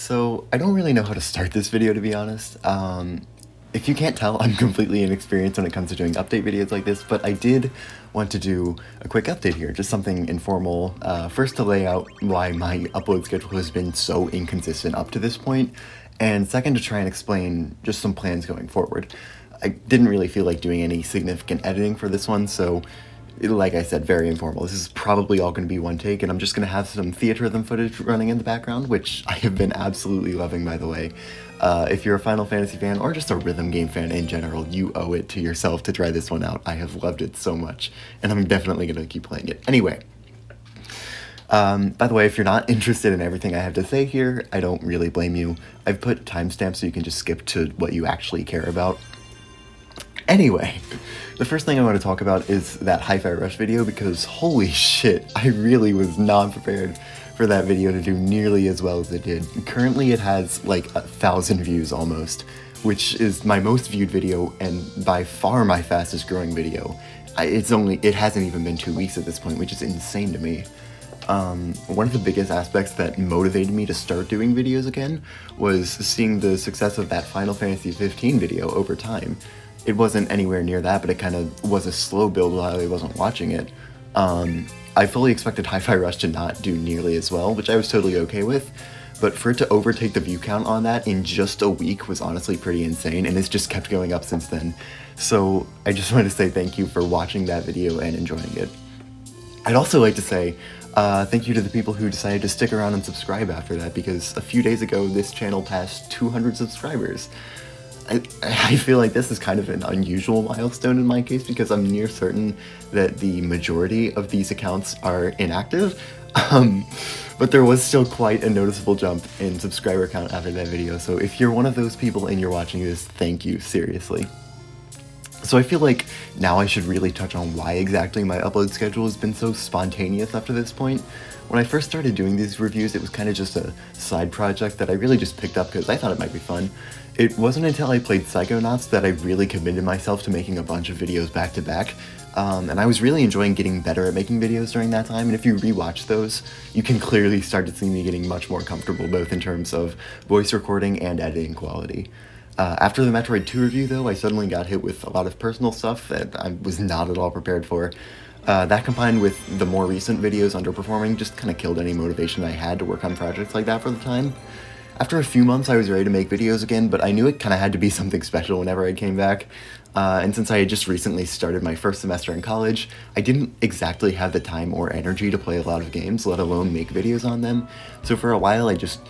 So I don't really know how to start this video, to be honest. If you can't tell, I'm completely inexperienced when it comes to doing update videos like this, but I did want to do a quick update here, just something informal. First, to lay out why my upload schedule has been so inconsistent up to this point, and second, to try and explain just some plans going forward. I didn't really feel like doing any significant editing for this one, so like I said, very informal. This is probably all going to be one take, and I'm just going to have some Theatrhythm footage running in the background, which I have been absolutely loving, by the way. If you're a Final Fantasy fan, or just a rhythm game fan in general, you owe it to yourself to try this one out. I have loved it so much, and I'm definitely going to keep playing it. Anyway, by the way, if you're not interested in everything I have to say here, I don't really blame you. I've put timestamps so you can just skip to what you actually care about. Anyway, the first thing I want to talk about is that Hi-Fi Rush video, because holy shit, I really was not prepared for that video to do nearly as well as it did. Currently it has like 1,000 views almost, which is my most viewed video and by far my fastest growing video. It hasn't even been 2 weeks at this point, which is insane to me. One of the biggest aspects that motivated me to start doing videos again was seeing the success of that Final Fantasy 15 video over time. It wasn't anywhere near that, but it kind of was a slow build while I wasn't watching it. I fully expected Hi-Fi Rush to not do nearly as well, which I was totally okay with, but for it to overtake the view count on that in just a week was honestly pretty insane, and it's just kept going up since then. So I just wanted to say thank you for watching that video and enjoying it. I'd also like to say thank you to the people who decided to stick around and subscribe after that, because a few days ago this channel passed 200 subscribers. I feel like this is kind of an unusual milestone in my case, because I'm near certain that the majority of these accounts are inactive, but there was still quite a noticeable jump in subscriber count after that video, so if you're one of those people and you're watching this, thank you, seriously. So I feel like now I should really touch on why exactly my upload schedule has been so spontaneous up to this point. When I first started doing these reviews, it was kind of just a side project that I really just picked up because I thought it might be fun. It wasn't until I played Psychonauts that I really committed myself to making a bunch of videos back to back, and I was really enjoying getting better at making videos during that time, and if you rewatch those, you can clearly start to see me getting much more comfortable both in terms of voice recording and editing quality. After the Metroid 2 review, though, I suddenly got hit with a lot of personal stuff that I was not at all prepared for. That combined with the more recent videos underperforming just kind of killed any motivation I had to work on projects like that for the time. After a few months I was ready to make videos again, but I knew it kind of had to be something special whenever I came back. And since I had just recently started my first semester in college, I didn't exactly have the time or energy to play a lot of games, let alone make videos on them. So for a while I just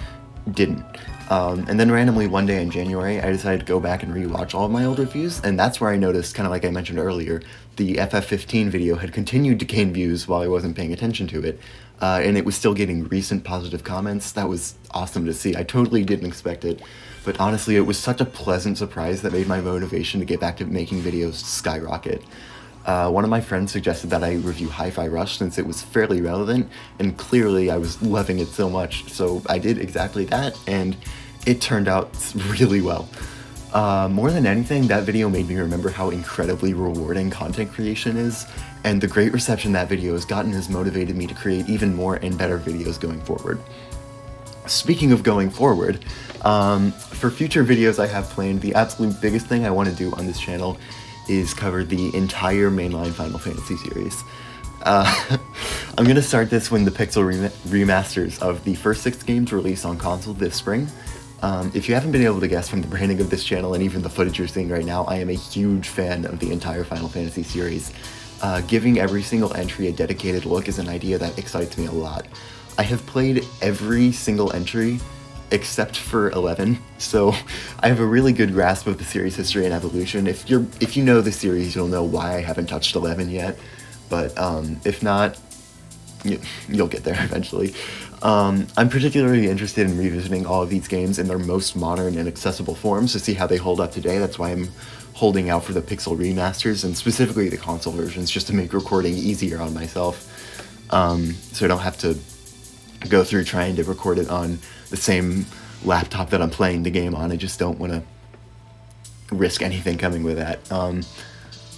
didn't. And then randomly one day in January, I decided to go back and rewatch all of my old reviews, and that's where I noticed, kind of like I mentioned earlier, the FF15 video had continued to gain views while I wasn't paying attention to it, and it was still getting recent positive comments. That was awesome to see. I totally didn't expect it, but honestly, it was such a pleasant surprise that made my motivation to get back to making videos skyrocket. One of my friends suggested that I review Hi-Fi Rush since it was fairly relevant, and clearly I was loving it so much, so I did exactly that, and it turned out really well. More than anything, that video made me remember how incredibly rewarding content creation is, and the great reception that video has gotten has motivated me to create even more and better videos going forward. Speaking of going forward, for future videos I have planned, the absolute biggest thing I want to do on this channel is cover the entire mainline Final Fantasy series. I'm gonna start this when the Pixel remasters of the first 6 games release on console this spring. If you haven't been able to guess from the branding of this channel and even the footage you're seeing right now, I am a huge fan of the entire Final Fantasy series. Giving every single entry a dedicated look is an idea that excites me a lot. I have played every single entry except for 11, so I have a really good grasp of the series history and evolution. If you know the series, you'll know why I haven't touched 11 yet, but if not, you'll get there eventually. I'm particularly interested in revisiting all of these games in their most modern and accessible forms to see how they hold up today. That's why I'm holding out for the Pixel remasters, and specifically the console versions, just to make recording easier on myself, so I don't have to go through trying to record it on the same laptop that I'm playing the game on. I just don't want to risk anything coming with that.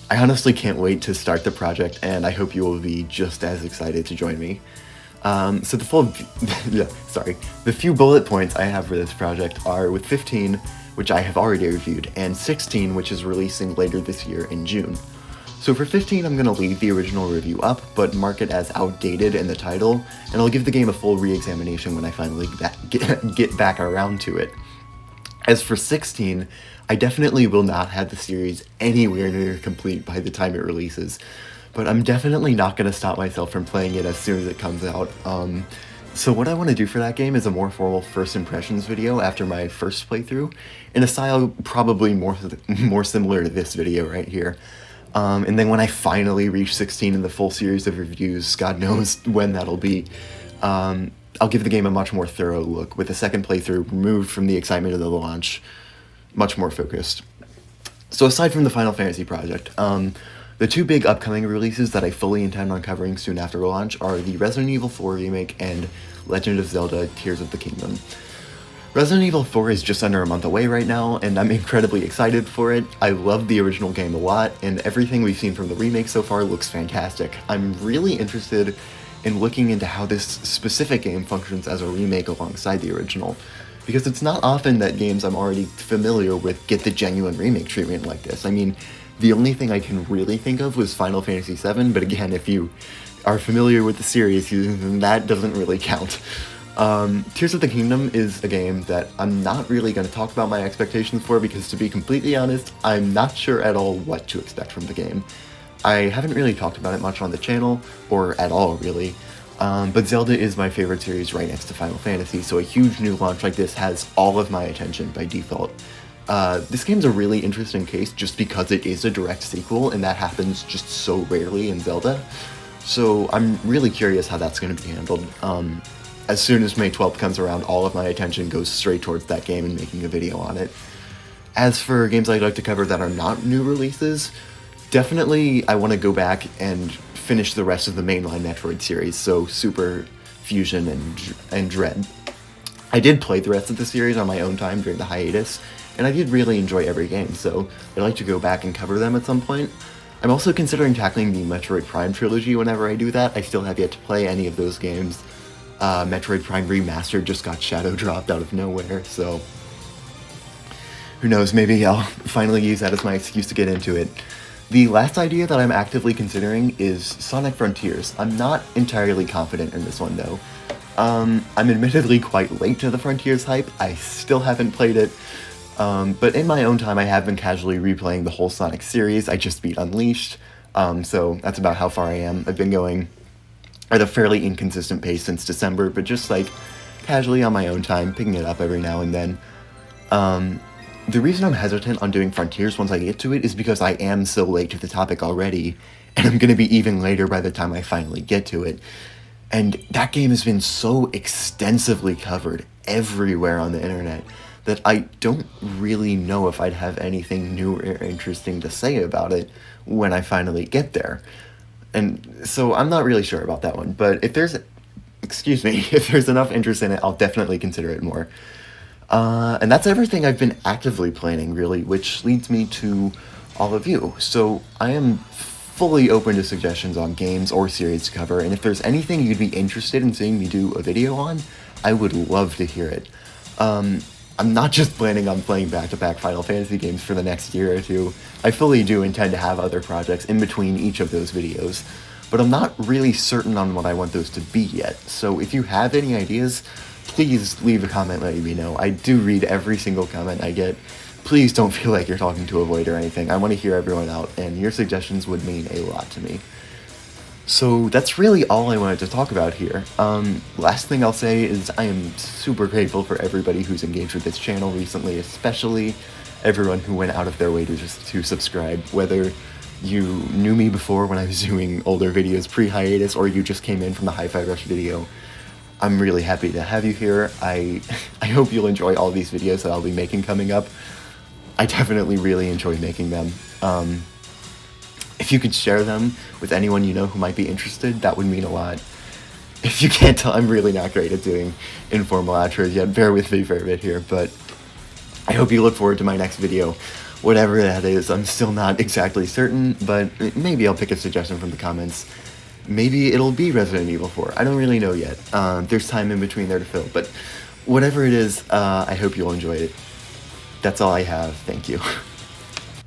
I honestly can't wait to start the project, and I hope you will be just as excited to join me. So the full, yeah, sorry, the few bullet points I have for this project are with 15, which I have already reviewed, and 16, which is releasing later this year in June. So for 15, I'm going to leave the original review up, but mark it as outdated in the title, and I'll give the game a full re-examination when I finally get back around to it. As for 16, I definitely will not have the series anywhere near complete by the time it releases, but I'm definitely not going to stop myself from playing it as soon as it comes out. So what I want to do for that game is a more formal first impressions video after my first playthrough, in a style probably more similar to this video right here. And then when I finally reach 16 in the full series of reviews, God knows when that'll be, I'll give the game a much more thorough look, with a second playthrough removed from the excitement of the launch, much more focused. So aside from the Final Fantasy project, the two big upcoming releases that I fully intend on covering soon after launch are the Resident Evil 4 remake and Legend of Zelda Tears of the Kingdom. Resident Evil 4 is just under a month away right now, and I'm incredibly excited for it. I love the original game a lot, and everything we've seen from the remake so far looks fantastic. I'm really interested in looking into how this specific game functions as a remake alongside the original, because it's not often that games I'm already familiar with get the genuine remake treatment like this. I mean, the only thing I can really think of was Final Fantasy VII, but again, if you are familiar with the series, that doesn't really count. Tears of the Kingdom is a game that I'm not really going to talk about my expectations for, because to be completely honest, I'm not sure at all what to expect from the game. I haven't really talked about it much on the channel, or at all really, but Zelda is my favorite series right next to Final Fantasy, so a huge new launch like this has all of my attention by default. This game's a really interesting case just because it is a direct sequel, and that happens just so rarely in Zelda, so I'm really curious how that's going to be handled. As soon as May 12th comes around, all of my attention goes straight towards that game and making a video on it. As for games I'd like to cover that are not new releases, definitely I want to go back and finish the rest of the mainline Metroid series, so Super, Fusion, and Dread. I did play the rest of the series on my own time during the hiatus, and I did really enjoy every game, so I'd like to go back and cover them at some point. I'm also considering tackling the Metroid Prime trilogy whenever I do that. I still have yet to play any of those games. Metroid Prime Remastered just got shadow dropped out of nowhere, so who knows, maybe I'll finally use that as my excuse to get into it. The last idea that I'm actively considering is Sonic Frontiers. I'm not entirely confident in this one though. I'm admittedly quite late to the Frontiers hype. I still haven't played it, but in my own time I have been casually replaying the whole Sonic series. I just beat Unleashed, so that's about how far I am. I've been going at a fairly inconsistent pace since December, but just like casually on my own time, picking it up every now and then. The reason I'm hesitant on doing Frontiers once I get to it is because I am so late to the topic already, and I'm going to be even later by the time I finally get to it. And that game has been so extensively covered everywhere on the internet that I don't really know if I'd have anything new or interesting to say about it when I finally get there. And so I'm not really sure about that one, but if there's enough interest in it, I'll definitely consider it more. And that's everything I've been actively planning, really, which leads me to all of you. So I am fully open to suggestions on games or series to cover, and if there's anything you'd be interested in seeing me do a video on, I would love to hear it. I'm not just planning on playing back-to-back Final Fantasy games for the next year or two. I fully do intend to have other projects in between each of those videos, but I'm not really certain on what I want those to be yet. So if you have any ideas, please leave a comment letting me know. I do read every single comment I get. Please don't feel like you're talking to a void or anything. I want to hear everyone out, and your suggestions would mean a lot to me. So that's really all I wanted to talk about here. Last thing I'll say is I am super grateful for everybody who's engaged with this channel recently, especially everyone who went out of their way to subscribe, whether you knew me before when I was doing older videos pre-hiatus, or you just came in from the Hi-Fi Rush video. I'm really happy to have you here. I hope you'll enjoy all these videos that I'll be making coming up. I definitely really enjoy making them. If you could share them with anyone you know who might be interested, that would mean a lot. If you can't tell, I'm really not great at doing informal outros yet. Bear with me for a bit here, but I hope you look forward to my next video. Whatever that is, I'm still not exactly certain, but maybe I'll pick a suggestion from the comments. maybe it'll be Resident Evil 4. I don't really know yet. There's time in between there to fill, but whatever it is, I hope you'll enjoy it. That's all I have. Thank you.